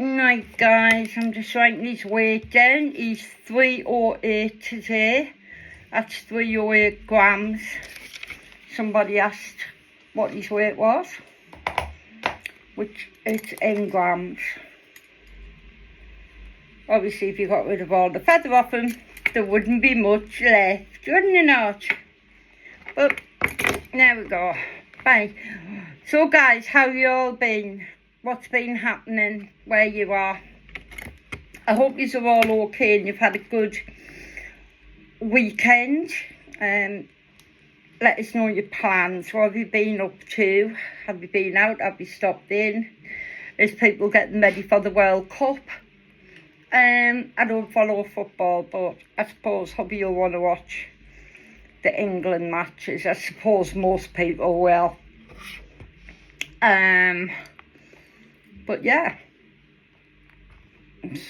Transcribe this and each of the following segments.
Right guys, I'm just writing his weight down. He's 308 today. That's 308 grams. Somebody asked what his weight was, which it's in grams. Obviously if you got rid of all the feather off him, there wouldn't be much left, wouldn't you not? But there we go. Bye. So guys, how you all been? What's been happening where you are? I hope you are all okay and you've had a good weekend. Let us know your plans. What have you been up to? Have you been out? Have you stopped in? Is people getting ready for the World Cup? I don't follow football, but I suppose hubby you'll want to watch the England matches. I suppose most people will. But yeah,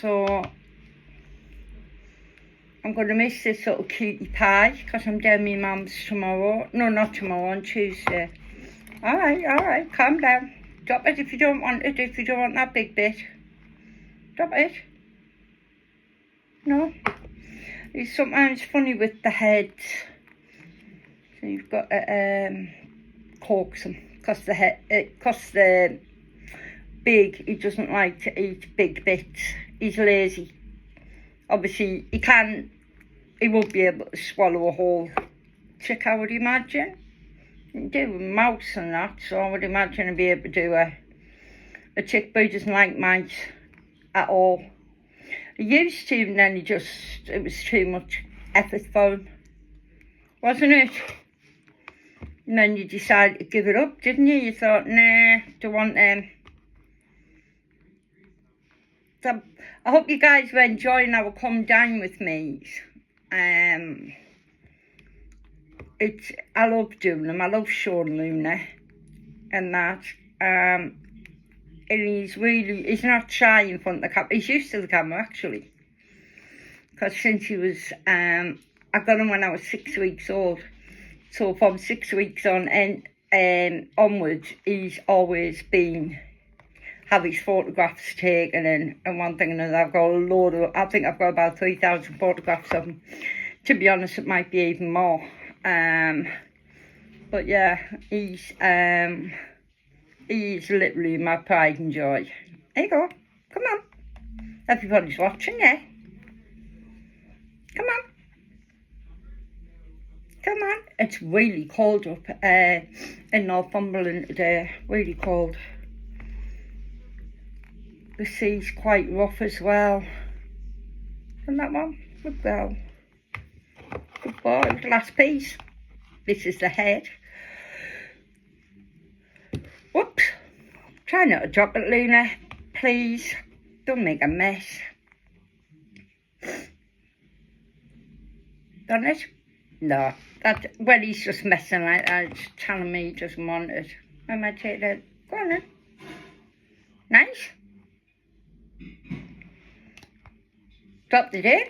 so I'm going to miss this little cutie pie because I'm down my mum's tomorrow. No, not tomorrow, on Tuesday. Alright, calm down. Drop it if you don't want it, if you don't want that big bit. Drop it. No. It's sometimes funny with the heads. So you've got to coax them because the big, he doesn't like to eat big bits. He's lazy. Obviously he won't be able to swallow a whole chick, I would imagine. You can do a mouse and that, so I would imagine he'd be able to do a chick, but he doesn't like mice at all. He used to, and then it was too much effort for him, wasn't it? And then you decided to give it up, didn't you? You thought, nah, don't want them. So I hope you guys were enjoying our come dine with me. I love doing them. I love showing Luna and that. And he's not shy in front of the camera. He's used to the camera actually. Because since he was, I got him when I was 6 weeks old. So from 6 weeks on and onwards, he's always been have his photographs taken and one thing and another. I've got a load of, I think I've got about 3,000 photographs of him. To be honest, it might be even more. But yeah, he's literally my pride and joy. There you go. Come on. Everybody's watching, yeah. Come on. Come on. It's really cold up in Northumberland today. Really cold. The sea's quite rough as well. And that one? Good girl. Good boy. Last piece. This is the head. Whoops. Try not to drop it, Luna. Please. Don't make a mess. Done it? No. That when he's just messing like that, it's telling me he doesn't want it. I might take that. Go on then. Nice. Dropped it in?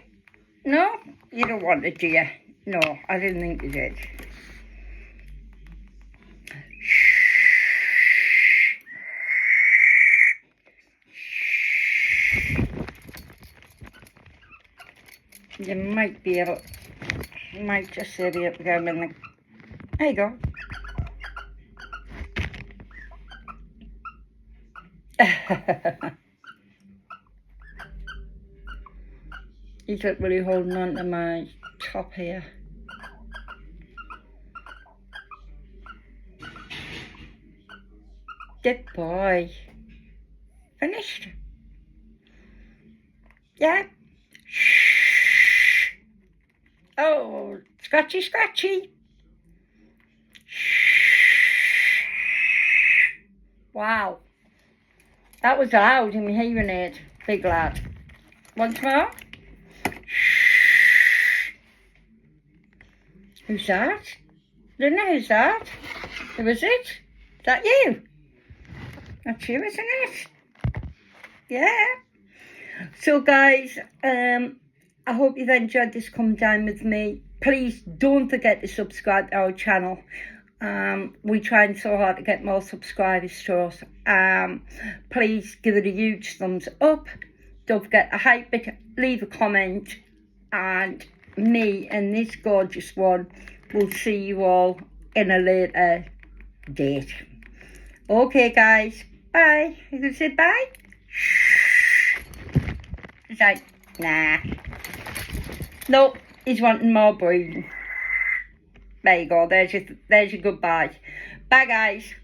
No? You don't want it, do you? No, I didn't think you did. You might be able, you might just be able to go in the, there you go. He's literally holding on to my top here. Good boy. Finished? Yeah? Shh. Oh, scratchy, scratchy. Shh. Wow. That was loud in my hearing aid, big lad. Once more. Who's that? Don't know who's that. Who is it? Is that you? That's you, isn't it? Yeah. So guys, I hope you've enjoyed this come down with me. Please don't forget to subscribe to our channel. We trying so hard to get more subscribers to us. Please give it a huge thumbs up. Don't forget to hype it, leave a comment, and me and this gorgeous one will see you all in a later date. Okay guys, bye. You can say bye? Shh. It's like, nah. Nope, he's wanting more breeding. There you go, there's your goodbye. Bye guys.